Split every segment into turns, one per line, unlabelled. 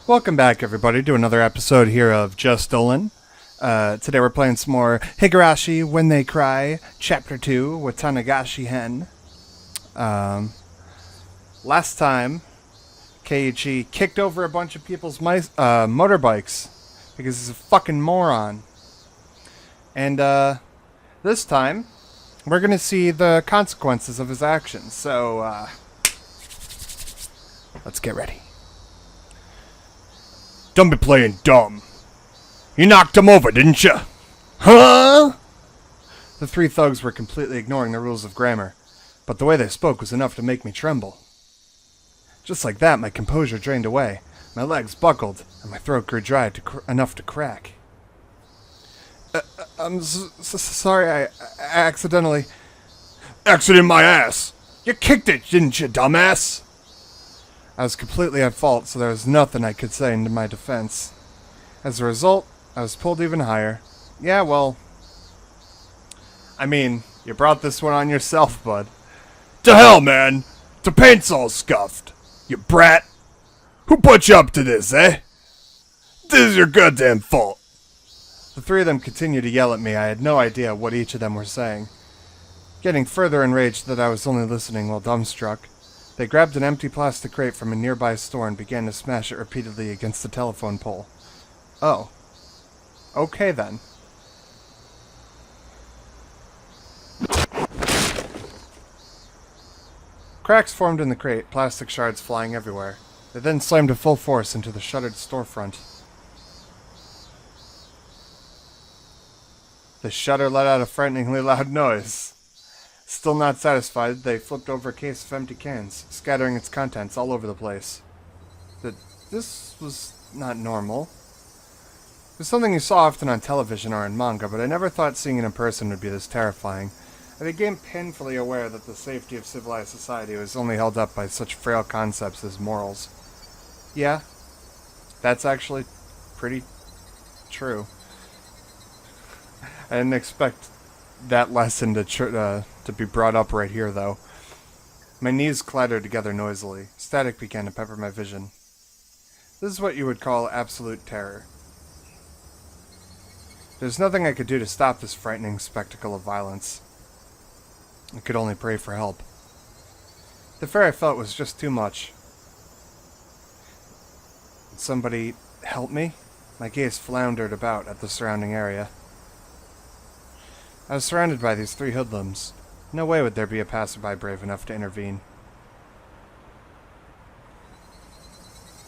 Welcome back, everybody, to another episode here of Just Dolan. Today we're playing some more Higurashi, When They Cry, Ch.2 Watanagashi Hen. Last time, Keiichi kicked over a bunch of people's motorbikes because he's a fucking moron. And this time, we're going to see the consequences of his actions. So, let's get ready. Don't be playing dumb. You knocked him over, didn't you? Huh? The three thugs were completely ignoring the rules of grammar, but the way they spoke was enough to make me tremble. Just like that, my composure drained away, my legs buckled, and my throat grew dry enough to crack. I'm sorry, I accidentally... Accident my ass! You kicked it, didn't you, dumbass? I was completely at fault, so there was nothing I could say into my defense. As a result, I was pulled even higher. Yeah, well... I mean, you brought this one on yourself, bud. To hell, man! The paint's all scuffed! You brat! Who put you up to this, eh? This is your goddamn fault! The three of them continued to yell at me. I had no idea what each of them were saying. Getting further enraged that I was only listening while dumbstruck, they grabbed an empty plastic crate from a nearby store and began to smash it repeatedly against the telephone pole. Oh. Okay, then. Cracks formed in the crate, plastic shards flying everywhere. They then slammed at full force into the shuttered storefront. The shutter let out a frighteningly loud noise. Still not satisfied, they flipped over a case of empty cans, scattering its contents all over the place. This was not normal. It was something you saw often on television or in manga, but I never thought seeing it in person would be this terrifying. I became painfully aware that the safety of civilized society was only held up by such frail concepts as morals. Yeah, that's actually pretty true. I didn't expect that lesson to be brought up right here, though. My knees clattered together noisily. Static began to pepper my vision. This is what you would call absolute terror. There's nothing I could do to stop this frightening spectacle of violence. I could only pray for help. The fear I felt was just too much. Would somebody help me? My gaze floundered about at the surrounding area. I was surrounded by these three hoodlums. No way would there be a passerby brave enough to intervene.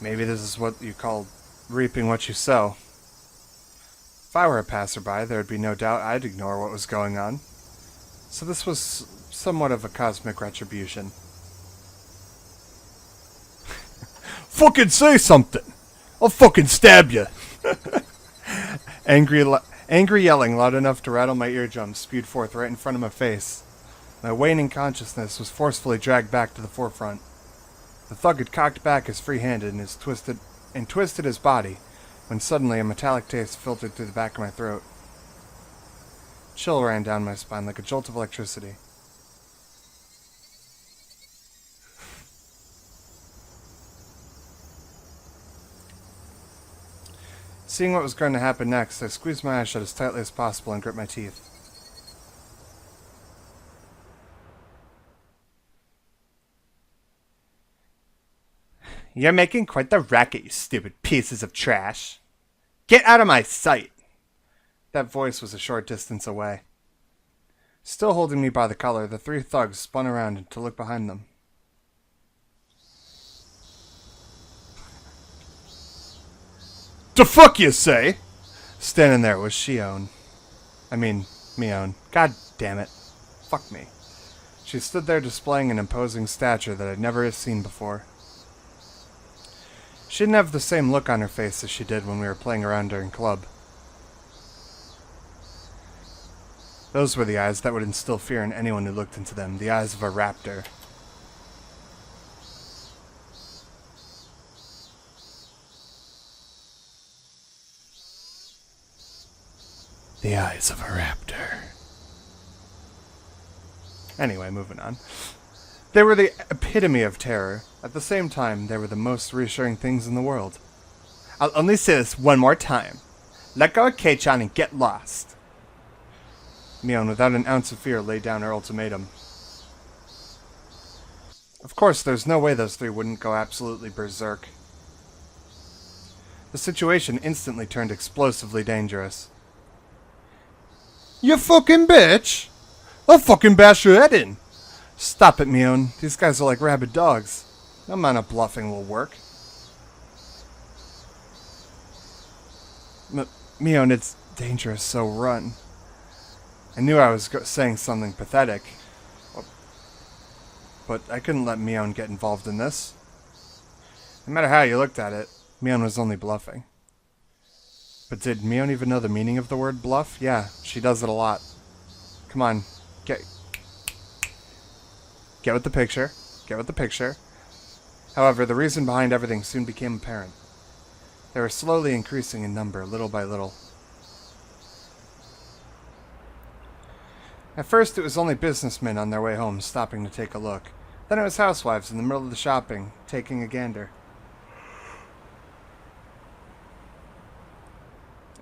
Maybe this is what you call reaping what you sow. If I were a passerby, there would be no doubt I'd ignore what was going on. So this was somewhat of a cosmic retribution. Fucking say something! I'll fucking stab you! Angry yelling loud enough to rattle my eardrums spewed forth right in front of my face. My waning consciousness was forcefully dragged back to the forefront. The thug had cocked back his free hand and twisted his body, when suddenly a metallic taste filtered through the back of my throat. Chill ran down my spine like a jolt of electricity. Seeing what was going to happen next, I squeezed my eyes shut as tightly as possible and gripped my teeth. You're making quite the racket, you stupid pieces of trash. Get out of my sight! That voice was a short distance away. Still holding me by the collar, the three thugs spun around to look behind them. The fuck you say? Standing there was Mione. God damn it. Fuck me. She stood there displaying an imposing stature that I'd never seen before. She didn't have the same look on her face as she did when we were playing around during club. Those were the eyes that would instill fear in anyone who looked into them, the eyes of a raptor. The eyes of a raptor. Anyway, moving on. They were the epitome of terror. At the same time, they were the most reassuring things in the world. I'll only say this one more time. Let go of Kei-chan and get lost. Mion, without an ounce of fear, laid down her ultimatum. Of course, there's no way those three wouldn't go absolutely berserk. The situation instantly turned explosively dangerous. You fucking bitch! I'll fucking bash your head in! Stop it, Mion. These guys are like rabid dogs. No amount of bluffing will work. Mion, it's dangerous, so run. I knew I was saying something pathetic. But I couldn't let Mion get involved in this. No matter how you looked at it, Mion was only bluffing. But did Mion even know the meaning of the word bluff? Yeah, she does it a lot. Come on, get with the picture. Get with the picture. However, the reason behind everything soon became apparent. They were slowly increasing in number, little by little. At first, it was only businessmen on their way home, stopping to take a look. Then it was housewives in the middle of the shopping, taking a gander.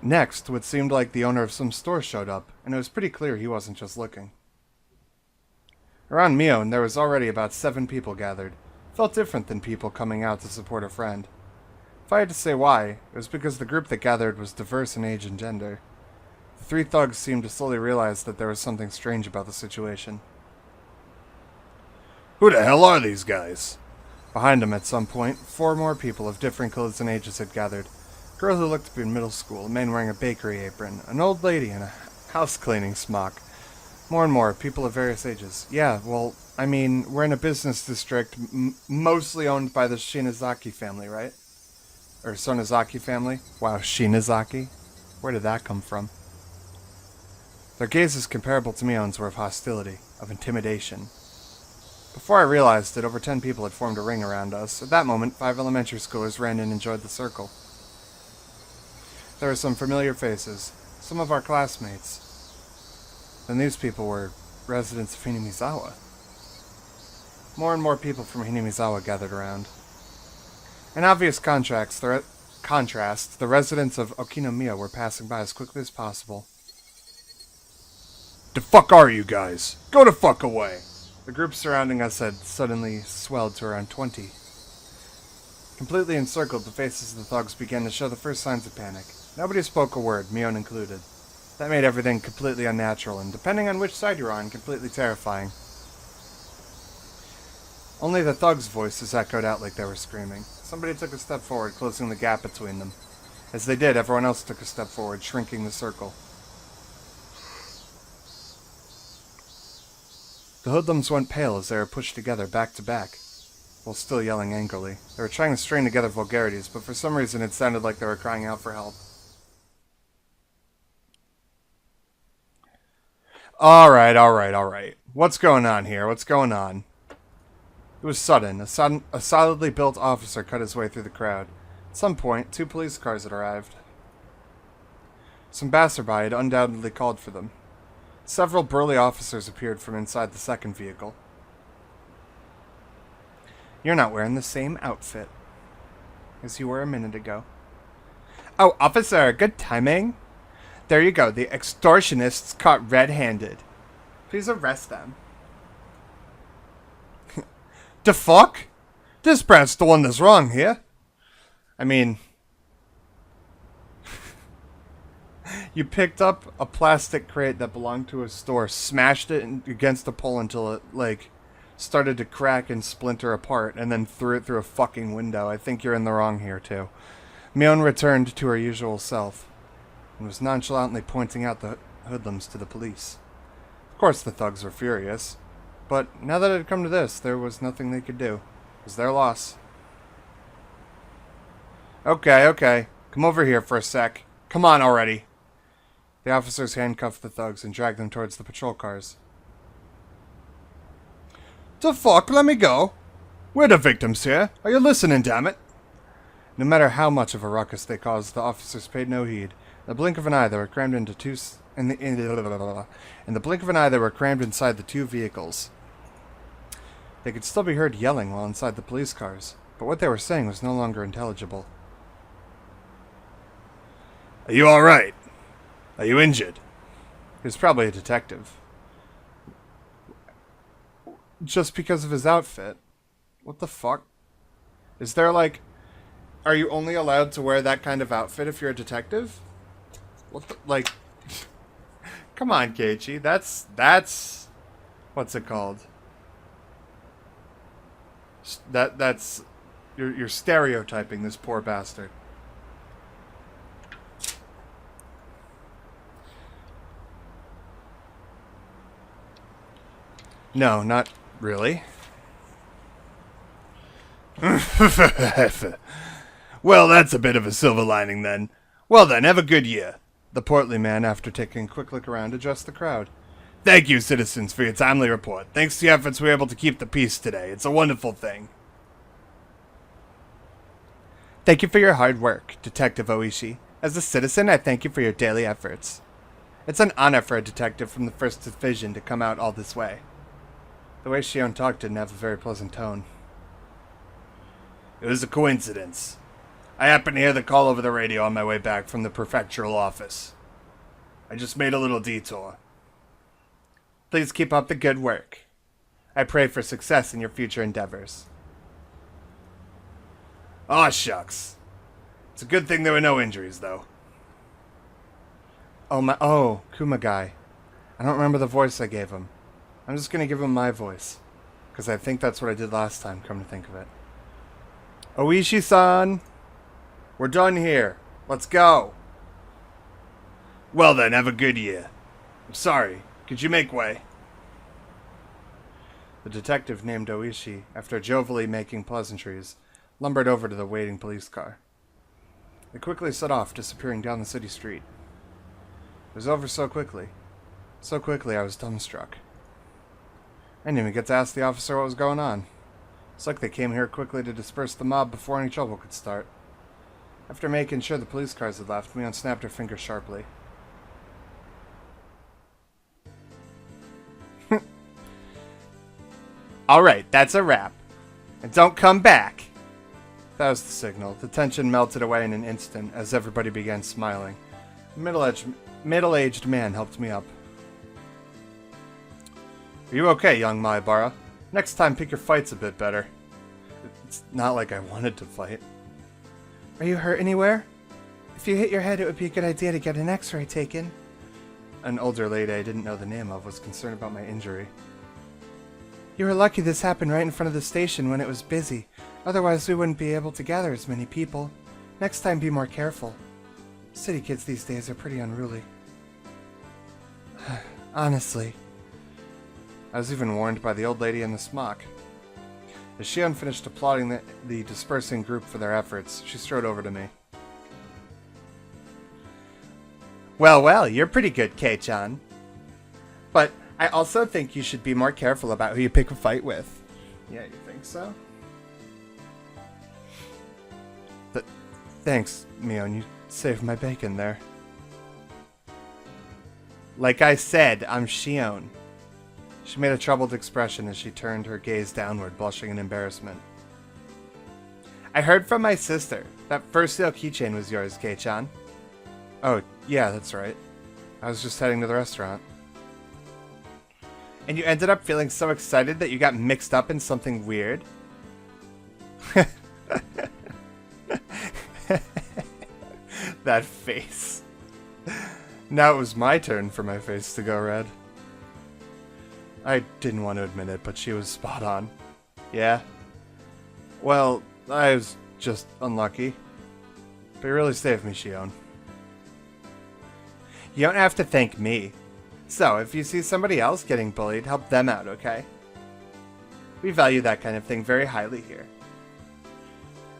Next, what seemed like the owner of some store showed up, and it was pretty clear he wasn't just looking. Around Mion, there was already about 7 people gathered. It felt different than people coming out to support a friend. If I had to say why, it was because the group that gathered was diverse in age and gender. The 3 thugs seemed to slowly realize that there was something strange about the situation. Who the hell are these guys? Behind them at some point, 4 more people of different clothes and ages had gathered. A girl who looked to be in middle school, a man wearing a bakery apron, an old lady in a house-cleaning smock. More and more, people of various ages. Yeah, well, I mean, we're in a business district mostly owned by the Shinazaki family, right? Or Sonozaki family? Wow, Shinazaki? Where did that come from? Their gazes comparable to Mion's were of hostility, of intimidation. Before I realized it, over 10 people had formed a ring around us. At that moment, 5 elementary schoolers ran in and joined the circle. There were some familiar faces, some of our classmates. Then these people were residents of Hinamizawa. More and more people from Hinamizawa gathered around. In obvious contrast, the residents of Okinomiya were passing by as quickly as possible. The fuck are you guys? Go the fuck away! The group surrounding us had suddenly swelled to around 20. Completely encircled, the faces of the thugs began to show the first signs of panic. Nobody spoke a word, Mion included. That made everything completely unnatural, and depending on which side you're on, completely terrifying. Only the thugs' voices echoed out like they were screaming. Somebody took a step forward, closing the gap between them. As they did, everyone else took a step forward, shrinking the circle. The hoodlums went pale as they were pushed together, back to back, while still yelling angrily. They were trying to string together vulgarities, but for some reason it sounded like they were crying out for help. Alright. What's going on here? What's going on? It was sudden. A solidly built officer cut his way through the crowd. At some point, 2 police cars had arrived. Some passerby had undoubtedly called for them. Several burly officers appeared from inside the second vehicle. You're not wearing the same outfit as you were a minute ago. Oh, officer, good timing. There you go, the extortionists caught red-handed. Please arrest them. The fuck? This brat's the one that's wrong here. I mean... You picked up a plastic crate that belonged to a store, smashed it against a pole until it, started to crack and splinter apart, and then threw it through a fucking window. I think you're in the wrong here, too. Mion returned to her usual self, and was nonchalantly pointing out the hoodlums to the police. Of course the thugs were furious, but now that it had come to this, there was nothing they could do. It was their loss. Okay. Come over here for a sec. Come on already. The officers handcuffed the thugs and dragged them towards the patrol cars. The fuck? Let me go. We're the victims here. Are you listening, damn it? No matter how much of a ruckus they caused, the officers paid no heed. In the blink of an eye, they were crammed into in the blink of an eye, they were crammed inside the 2 vehicles. They could still be heard yelling while inside the police cars, but what they were saying was no longer intelligible. Are you alright? Are you injured? He was probably a detective. Just because of his outfit. What the fuck? Is there like... Are you only allowed to wear that kind of outfit if you're a detective? What the... Like... Come on, Keiichi. That's... What's it called? That's... You're stereotyping this poor bastard. No, not really. Well, that's a bit of a silver lining then. Well then, have a good year. The portly man, after taking a quick look around, addressed the crowd. Thank you, citizens, for your timely report. Thanks to your efforts, we were able to keep the peace today. It's a wonderful thing. Thank you for your hard work, Detective Oishi. As a citizen, I thank you for your daily efforts. It's an honor for a detective from the 1st Division to come out all this way. The way Shion talked didn't have a very pleasant tone. It was a coincidence. I happened to hear the call over the radio on my way back from the prefectural office. I just made a little detour. Please keep up the good work. I pray for success in your future endeavors. Aw, shucks. It's a good thing there were no injuries, though. Oh, Kumagai. I don't remember the voice I gave him. I'm just gonna give him my voice. Because I think that's what I did last time, come to think of it. Oishi-san! We're done here. Let's go. Well then, have a good year. I'm sorry. Could you make way? The detective named Oishi, after jovially making pleasantries, lumbered over to the waiting police car. It quickly set off, disappearing down the city street. It was over so quickly. So quickly I was dumbstruck. I didn't even get to ask the officer what was going on. It's like they came here quickly to disperse the mob before any trouble could start. After making sure the police cars had left, Mion snapped her fingers sharply. Alright, that's a wrap. And don't come back! That was the signal. The tension melted away in an instant as everybody began smiling. A middle-aged man helped me up. Are you okay, young Maibara? Next time, pick your fights a bit better. It's not like I wanted to fight. Are you hurt anywhere? If you hit your head, it would be a good idea to get an x-ray taken. An older lady I didn't know the name of was concerned about my injury. You were lucky this happened right in front of the station when it was busy. Otherwise, we wouldn't be able to gather as many people. Next time, be more careful. City kids these days are pretty unruly. Honestly. I was even warned by the old lady in the smock. As Shion finished applauding the dispersing group for their efforts, she strode over to me. Well, you're pretty good, Kei-chan. But I also think you should be more careful about who you pick a fight with. Yeah, you think so? Thanks, Mion. You saved my bacon there. Like I said, I'm Shion. She made a troubled expression as she turned her gaze downward, blushing in embarrassment. I heard from my sister. That first sale keychain was yours, Kei-chan. Oh, yeah, that's right. I was just heading to the restaurant. And you ended up feeling so excited that you got mixed up in something weird? That face. Now it was my turn for my face to go red. I didn't want to admit it, but she was spot on. Yeah? Well, I was just unlucky. But you really saved me, Shion. You don't have to thank me. So, if you see somebody else getting bullied, help them out, okay? We value that kind of thing very highly here.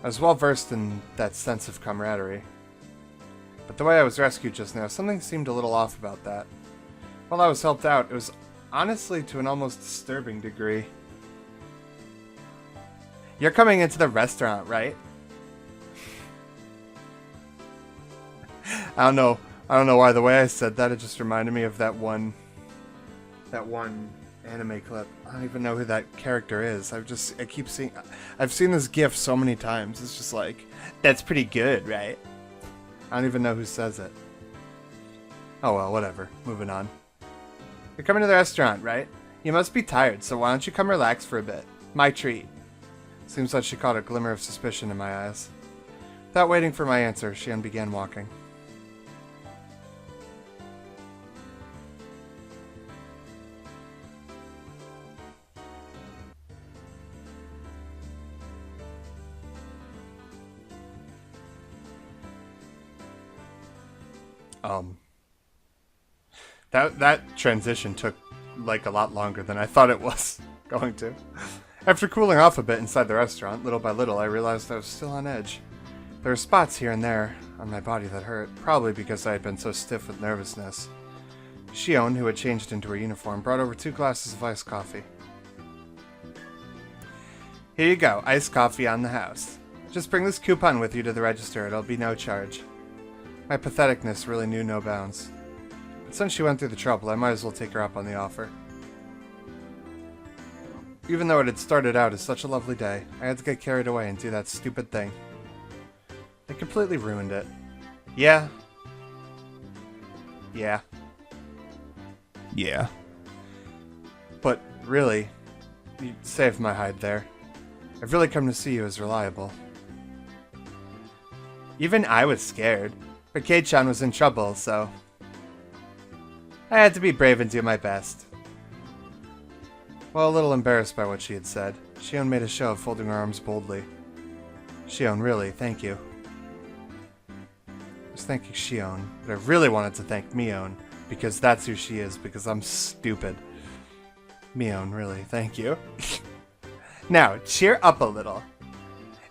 I was well versed in that sense of camaraderie. But the way I was rescued just now, something seemed a little off about that. While I was helped out, it was honestly to an almost disturbing degree. You're coming into the restaurant, right? I don't know why the way I said that, it just reminded me of that one anime clip. I don't even know who that character is. I've seen this GIF so many times. It's just like, that's pretty good, right? I don't even know who says it. Oh well, whatever. Moving on. You're coming to the restaurant, right? You must be tired, so why don't you come relax for a bit? My treat. Seems like she caught a glimmer of suspicion in my eyes. Without waiting for my answer, Shion began walking. That transition took like a lot longer than I thought it was going to. After cooling off a bit inside the restaurant, little by little I realized I was still on edge. There were spots here and there on my body that hurt, probably because I had been so stiff with nervousness. Shion, who had changed into her uniform, brought over 2 glasses of iced coffee. Here you go, iced coffee on the house. Just bring this coupon with you to the register, it'll be no charge. My patheticness really knew no bounds. But since she went through the trouble, I might as well take her up on the offer. Even though it had started out as such a lovely day, I had to get carried away and do that stupid thing. It completely ruined it. Yeah. But really, you saved my hide there. I've really come to see you as reliable. Even I was scared, but Kei-chan was in trouble, so I had to be brave and do my best. While a little embarrassed by what she had said, Shion made a show of folding her arms boldly. Shion, really, thank you. I was thanking Shion, but I really wanted to thank Mion, because that's who she is, because I'm stupid. Mion, really, thank you. Now, cheer up a little.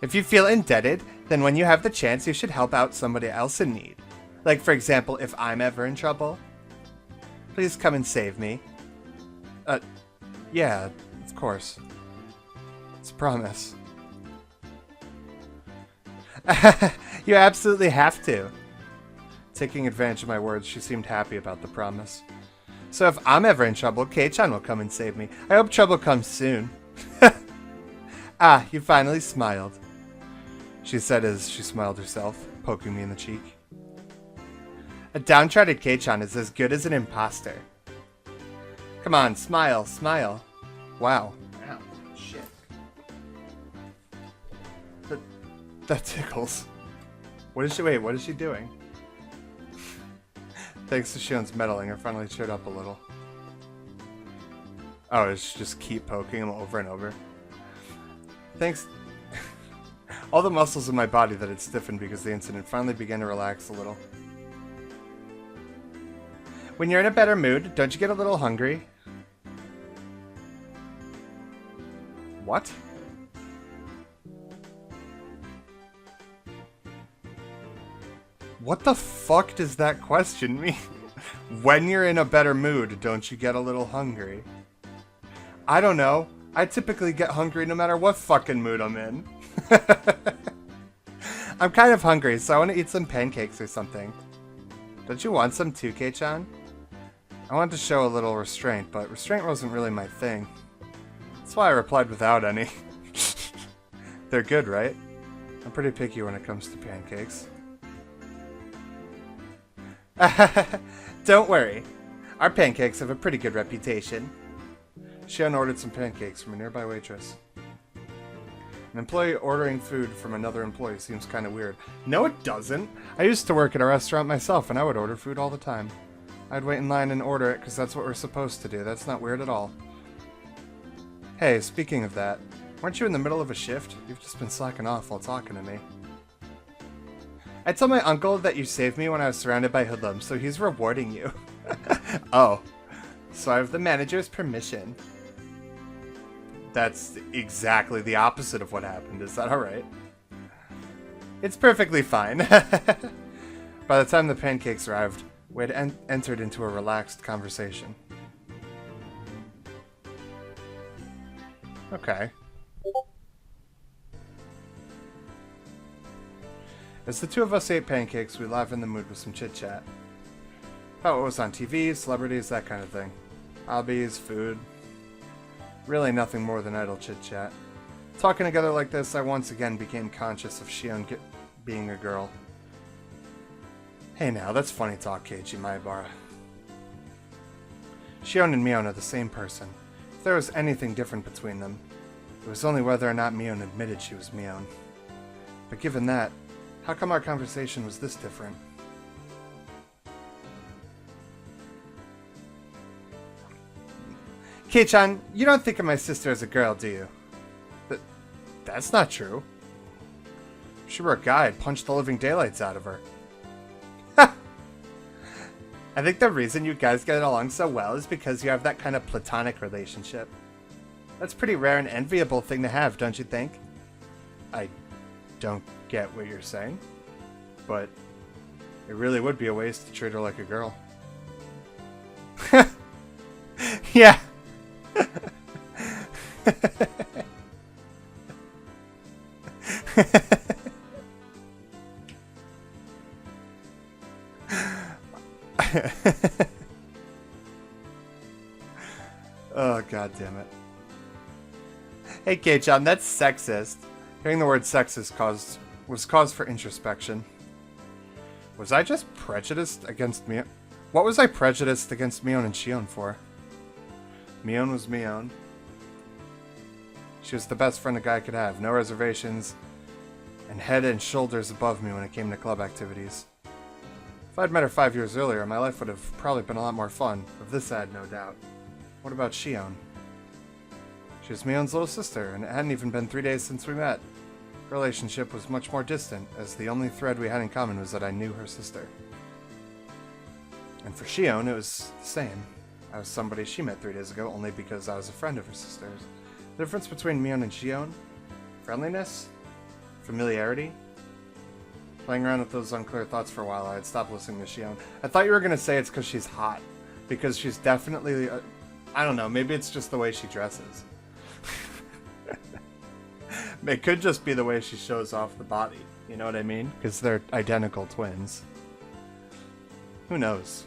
If you feel indebted, then when you have the chance, you should help out somebody else in need. Like, for example, if I'm ever in trouble. Please come and save me. Yeah, of course. It's a promise. You absolutely have to. Taking advantage of my words, she seemed happy about the promise. So if I'm ever in trouble, Kei-chan will come and save me. I hope trouble comes soon. Ah, you finally smiled. She said as she smiled herself, poking me in the cheek. A downtrodden Kei-chan is as good as an imposter. Come on, smile, smile. Wow. Ow, shit. That tickles. What is she doing? Thanks to Shion's meddling, her finally cheered up a little. Oh, it's just keep poking him over and over. Thanks. All the muscles in my body that had stiffened because of the incident finally began to relax a little. When you're in a better mood, don't you get a little hungry? What? What the fuck does that question mean? When you're in a better mood, don't you get a little hungry? I don't know. I typically get hungry no matter what fucking mood I'm in. I'm kind of hungry, so I want to eat some pancakes or something. Don't you want some too, Kei-chan? I wanted to show a little restraint, but restraint wasn't really my thing. That's why I replied without any. They're good, right? I'm pretty picky when it comes to pancakes. Don't worry. Our pancakes have a pretty good reputation. Shion ordered some pancakes from a nearby waitress. An employee ordering food from another employee seems kind of weird. No, it doesn't. I used to work at a restaurant myself, and I would order food all the time. I'd wait in line and order it because that's what we're supposed to do. That's not weird at all. Hey, speaking of that, weren't you in the middle of a shift? You've just been slacking off while talking to me. I told my uncle that you saved me when I was surrounded by hoodlums, so he's rewarding you. Oh, so I have the manager's permission. That's exactly the opposite of what happened. Is that alright? It's perfectly fine. By the time the pancakes arrived, we had entered into a relaxed conversation. Okay. As the two of us ate pancakes, we livened in the mood with some chit-chat. About what was on TV, celebrities, that kind of thing. Hobbies, food. Really nothing more than idle chit-chat. Talking together like this, I once again became conscious of Shion being a girl. Hey now, that's funny talk, Keiichi Maebara. Shion and Mion are the same person. If there was anything different between them, it was only whether or not Mion admitted she was Mion. But given that, how come our conversation was this different? Kei-chan, you don't think of my sister as a girl, do you? That's not true. If she were a guy, I'd punch the living daylights out of her. I think the reason you guys get along so well is because you have that kind of platonic relationship. That's a pretty rare and enviable thing to have, don't you think? I don't get what you're saying, but it really would be a waste to treat her like a girl. Yeah. Oh, god damn it. Hey, Kei-chan, that's sexist. Hearing the word sexist was cause for introspection. Was I just prejudiced against Mion? What was I prejudiced against Mion and Shion for? Mion was Mion. She was the best friend a guy could have, no reservations, and head and shoulders above me when it came to club activities. If I'd met her 5 years earlier, my life would have probably been a lot more fun. Of this I had no doubt. What about Shion? She was Mion's little sister, and it hadn't even been 3 days since we met. Her relationship was much more distant, as the only thread we had in common was that I knew her sister. And for Shion, it was the same. I was somebody she met 3 days ago only because I was a friend of her sister's. The difference between Mion and Shion? Friendliness? Familiarity? Playing around with those unclear thoughts for a while, I had stopped listening to Shion. I thought you were going to say it's because she's hot. Because she's definitely... I don't know, maybe it's just the way she dresses. It could just be the way she shows off the body. You know what I mean? Because they're identical twins. Who knows?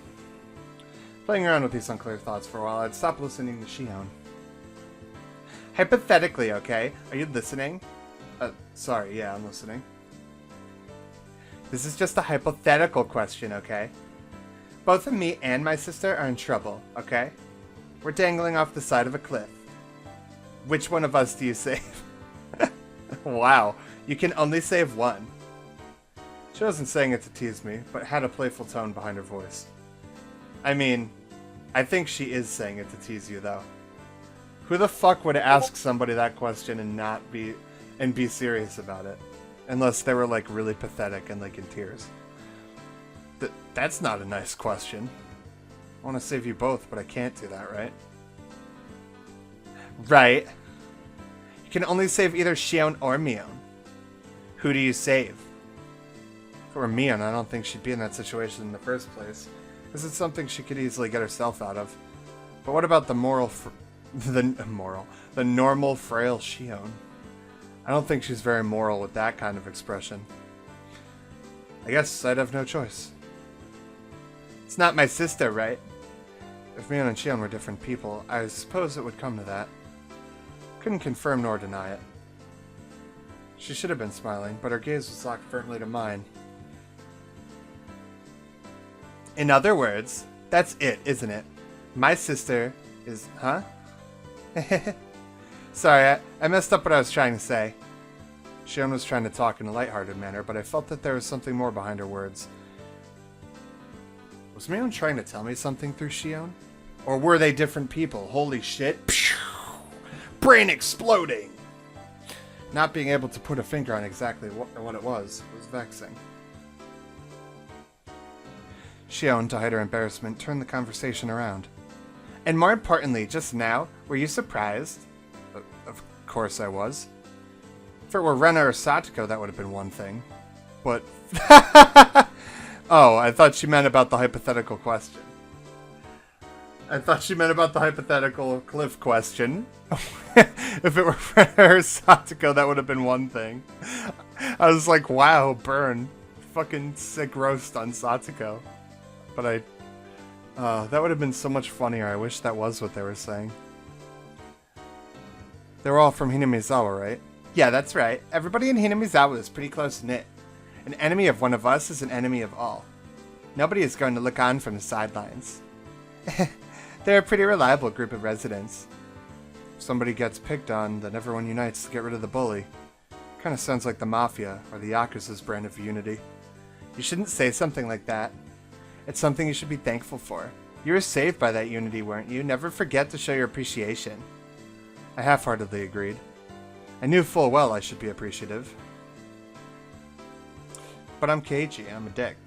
Playing around with these unclear thoughts for a while, I'd stopped listening to Shion. Hypothetically, okay? Are you listening? Sorry, yeah, I'm listening. This is just a hypothetical question, okay? Both of me and my sister are in trouble, okay? We're dangling off the side of a cliff. Which one of us do you save? Wow, you can only save one. She wasn't saying it to tease me, but had a playful tone behind her voice. I mean, I think she is saying it to tease you, though. Who the fuck would ask somebody that question and be serious about it? Unless they were, like, really pathetic and, like, in tears. That's not a nice question. I want to save you both, but I can't do that, right? Right. You can only save either Shion or Mion. Who do you save? If it were Mion, I don't think she'd be in that situation in the first place. This is something she could easily get herself out of. But what about the normal, frail Shion? I don't think she's very moral with that kind of expression. I guess I'd have no choice. It's not my sister, right? If Mion and Shion were different people, I suppose it would come to that. Couldn't confirm nor deny it. She should have been smiling, but her gaze was locked firmly to mine. In other words, that's it, isn't it? My sister is... Huh? Sorry, I messed up what I was trying to say. Shion was trying to talk in a lighthearted manner, but I felt that there was something more behind her words. Was Mion trying to tell me something through Shion? Or were they different people? Holy shit. Brain exploding! Not being able to put a finger on exactly what it was vexing. Shion, to hide her embarrassment, turned the conversation around. And more importantly, just now, were you surprised? Of course I was. If it were Rena or Satoko, that would have been one thing. But... Oh, I thought she meant about the hypothetical question. I thought she meant about the hypothetical cliff question. If it were Rena or Satoko, that would have been one thing. I was like, wow, burn. Fucking sick roast on Satoko. But that would have been so much funnier. I wish that was what they were saying. They were all from Hinamizawa, right? Yeah, that's right. Everybody in Hinamizawa is pretty close-knit. An enemy of one of us is an enemy of all. Nobody is going to look on from the sidelines. They're a pretty reliable group of residents. If somebody gets picked on, then everyone unites to get rid of the bully. Kind of sounds like the Mafia, or the Yakuza's brand of unity. You shouldn't say something like that. It's something you should be thankful for. You were saved by that unity, weren't you? Never forget to show your appreciation. I half-heartedly agreed. I knew full well I should be appreciative. But I'm Keiichi, and I'm a dick.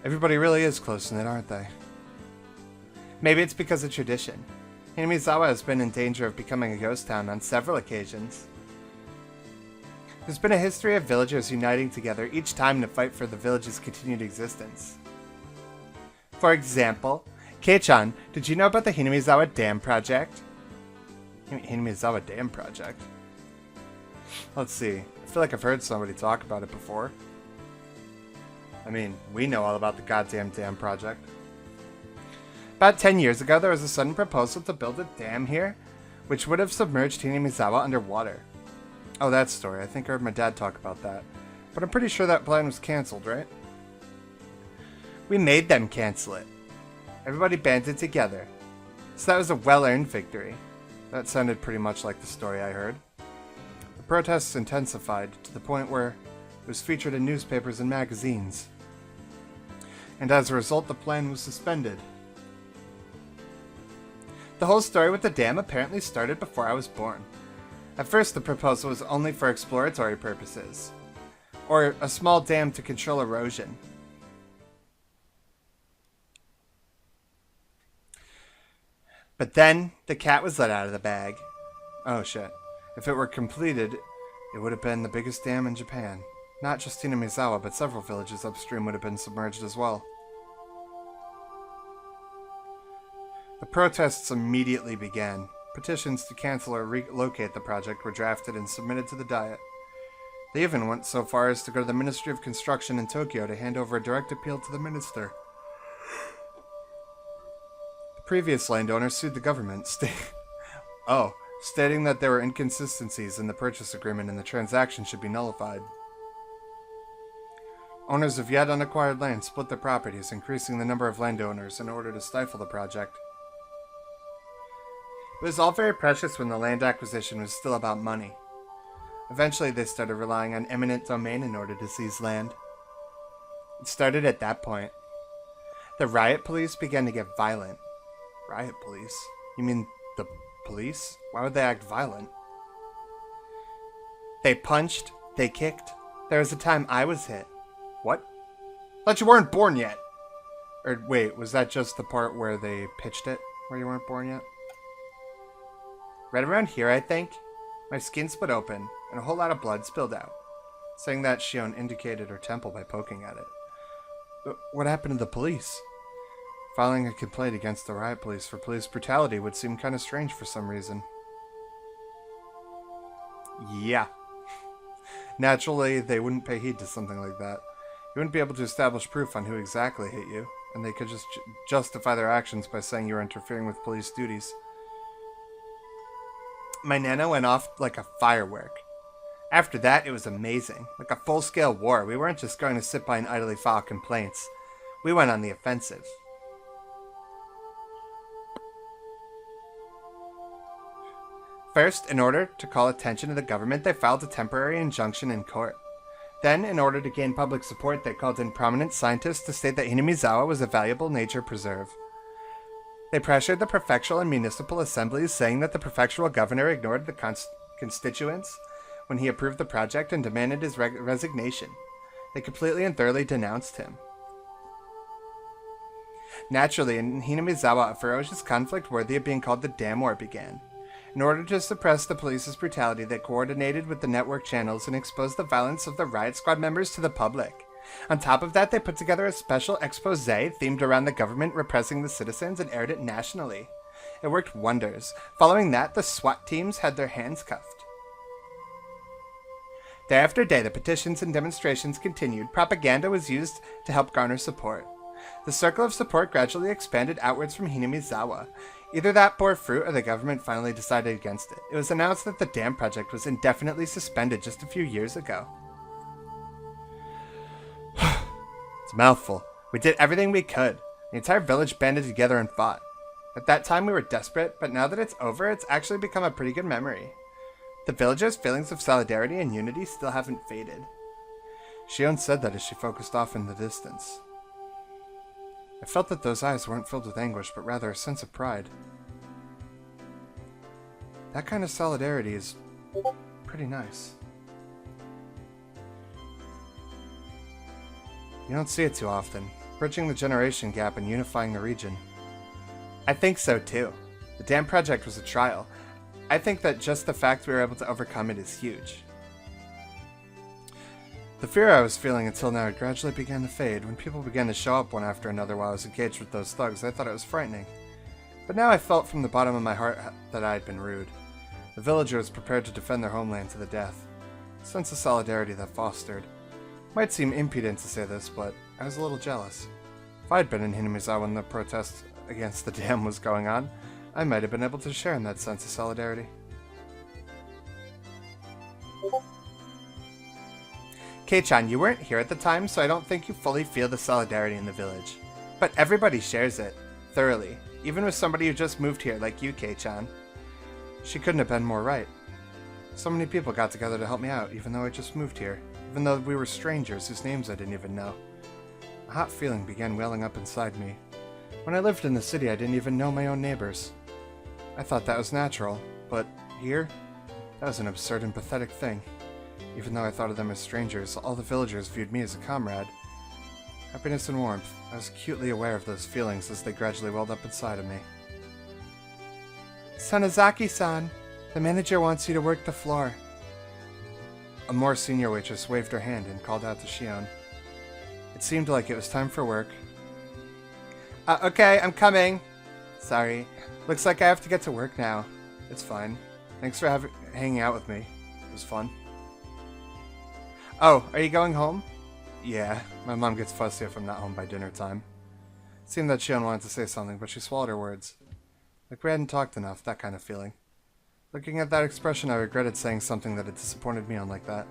Everybody really is close-knit, aren't they? Maybe it's because of tradition. Hinamizawa has been in danger of becoming a ghost town on several occasions. There's been a history of villagers uniting together each time to fight for the village's continued existence. For example, Kei-chan, did you know about the Hinamizawa Dam Project? Hinamizawa Dam Project? Let's see. I feel like I've heard somebody talk about it before. I mean, we know all about the goddamn dam project. About 10 years ago, there was a sudden proposal to build a dam here, which would have submerged Hinamizawa underwater. Oh, that story. I think I heard my dad talk about that. But I'm pretty sure that plan was cancelled, right? We made them cancel it. Everybody banded together. So that was a well-earned victory. That sounded pretty much like the story I heard. The protests intensified to the point where it was featured in newspapers and magazines. And as a result, the plan was suspended. The whole story with the dam apparently started before I was born. At first, the proposal was only for exploratory purposes, or a small dam to control erosion. But then, the cat was let out of the bag. Oh shit. If it were completed, it would have been the biggest dam in Japan. Not just Hinamizawa, but several villages upstream would have been submerged as well. The protests immediately began. Petitions to cancel or relocate the project were drafted and submitted to the Diet. They even went so far as to go to the Ministry of Construction in Tokyo to hand over a direct appeal to the minister. The previous landowner sued the government, stating that there were inconsistencies in the purchase agreement and the transaction should be nullified. Owners of yet unacquired land split their properties, increasing the number of landowners in order to stifle the project. It was all very precious when the land acquisition was still about money. Eventually, they started relying on eminent domain in order to seize land. It started at that point. The riot police began to get violent. Riot police? You mean the police? Why would they act violent? They punched, they kicked. There was a time I was hit. What? Thought you weren't born yet! Or wait, was that just the part where they pitched it? Where you weren't born yet? Right around here, I think. My skin split open, and a whole lot of blood spilled out. Saying that, Shion indicated her temple by poking at it. What happened to the police? Filing a complaint against the riot police for police brutality would seem kind of strange for some reason. Yeah. Naturally, they wouldn't pay heed to something like that. You wouldn't be able to establish proof on who exactly hit you, and they could just justify their actions by saying you were interfering with police duties. My nana went off like a firework. After that, it was amazing. Like a full-scale war. We weren't just going to sit by and idly file complaints. We went on the offensive. First, in order to call attention to the government, they filed a temporary injunction in court. Then, in order to gain public support, they called in prominent scientists to state that Hinamizawa was a valuable nature preserve. They pressured the prefectural and municipal assemblies, saying that the prefectural governor ignored the constituents when he approved the project and demanded his resignation. They completely and thoroughly denounced him. Naturally, in Hinamizawa, a ferocious conflict worthy of being called the Dam War began. In order to suppress the police's brutality, they coordinated with the network channels and exposed the violence of the riot squad members to the public. On top of that, they put together a special expose themed around the government repressing the citizens and aired it nationally. It worked wonders. Following that, the SWAT teams had their hands cuffed. Day after day, the petitions and demonstrations continued. Propaganda was used to help garner support. The circle of support gradually expanded outwards from Hinamizawa. Either that bore fruit or the government finally decided against it. It was announced that the dam project was indefinitely suspended just a few years ago. It's a mouthful. We did everything we could. The entire village banded together and fought. At that time we were desperate, but now that it's over, it's actually become a pretty good memory. The villagers' feelings of solidarity and unity still haven't faded. Shion said that as she focused off in the distance. I felt that those eyes weren't filled with anguish, but rather a sense of pride. That kind of solidarity is pretty nice. You don't see it too often, bridging the generation gap and unifying the region. I think so too. The dam project was a trial. I think that just the fact we were able to overcome it is huge. The fear I was feeling until now gradually began to fade. When people began to show up one after another while I was engaged with those thugs, I thought it was frightening. But now I felt from the bottom of my heart that I had been rude. The villagers prepared to defend their homeland to the death. A sense of solidarity that fostered. Might seem impudent to say this, but I was a little jealous. If I had been in Hinamizawa when the protest against the dam was going on, I might have been able to share in that sense of solidarity. Kei-chan, you weren't here at the time, so I don't think you fully feel the solidarity in the village. But everybody shares it, thoroughly, even with somebody who just moved here like you, Kei-chan. She couldn't have been more right. So many people got together to help me out, even though I just moved here, even though we were strangers whose names I didn't even know. A hot feeling began welling up inside me. When I lived in the city, I didn't even know my own neighbors. I thought that was natural, but here, that was an absurd and pathetic thing. Even though I thought of them as strangers, all the villagers viewed me as a comrade. Happiness and warmth. I was acutely aware of those feelings as they gradually welled up inside of me. Sonozaki-san, the manager wants you to work the floor. A more senior waitress waved her hand and called out to Shion. It seemed like it was time for work. Okay, I'm coming. Sorry. Looks like I have to get to work now. It's fine. Thanks for hanging out with me. It was fun. Oh, are you going home? Yeah, my mom gets fussy if I'm not home by dinner time. It seemed that Shion wanted to say something, but she swallowed her words. Like we hadn't talked enough, that kind of feeling. Looking at that expression, I regretted saying something that had disappointed Mion like that.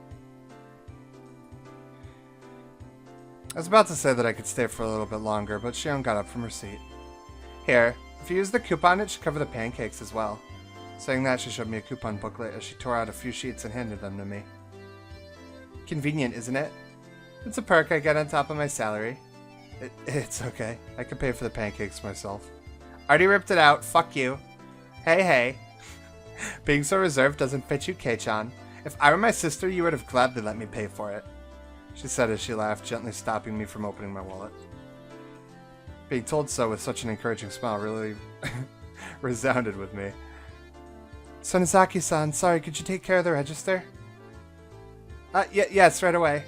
I was about to say that I could stay for a little bit longer, but Shion got up from her seat. Here, if you use the coupon, it should cover the pancakes as well. Saying that, she showed me a coupon booklet as she tore out a few sheets and handed them to me. Convenient, isn't it? It's a perk I get on top of my salary. It's okay. I can pay for the pancakes myself. Already ripped it out. Fuck you. Hey. Being so reserved doesn't fit you, Kei-chan. If I were my sister, you would have gladly let me pay for it. She said as she laughed, gently stopping me from opening my wallet. Being told so with such an encouraging smile really resounded with me. Sonozaki-san, sorry, could you take care of the register? Yes, right away.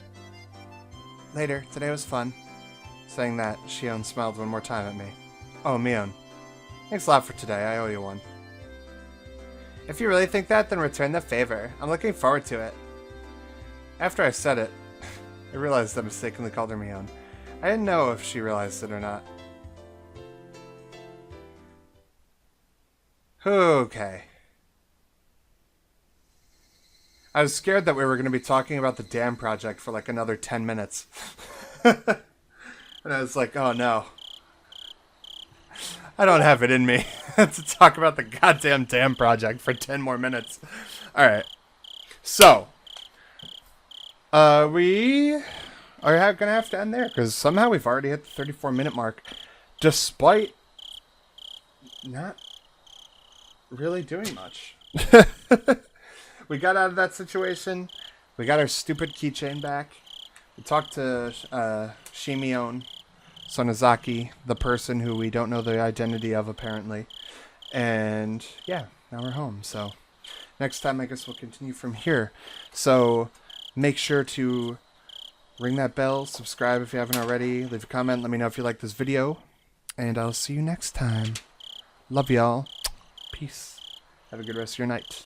Later, today was fun. Saying that, Shion smiled one more time at me. Oh, Mion. Thanks a lot for today, I owe you one. If you really think that, then return the favor. I'm looking forward to it. After I said it, I realized I mistakenly called her Mion. I didn't know if she realized it or not. Okay. I was scared that we were going to be talking about the dam project for like another 10 minutes. And I was like, oh no. I don't have it in me to talk about the goddamn dam project for 10 more minutes. Alright. So. We are going to have to end there because somehow we've already hit the 34-minute mark. Despite not really doing much. We got out of that situation. We got our stupid keychain back. We talked to Shimion Sonozaki, the person who we don't know the identity of, apparently. And, yeah, now we're home. So, next time, I guess we'll continue from here. So, make sure to ring that bell, subscribe if you haven't already, leave a comment, let me know if you like this video. And I'll see you next time. Love y'all. Peace. Have a good rest of your night.